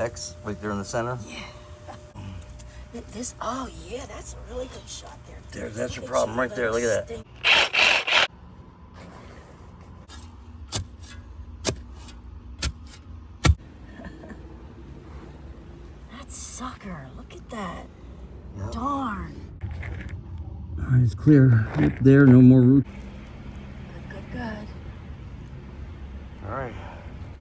X right there in the center. Yeah. This, oh yeah, that's a really good shot there. That's your Look at problem you, right there. Look at that. sting- That sucker, look at that. Yep. Darn. All right, it's clear. Up there, no more root.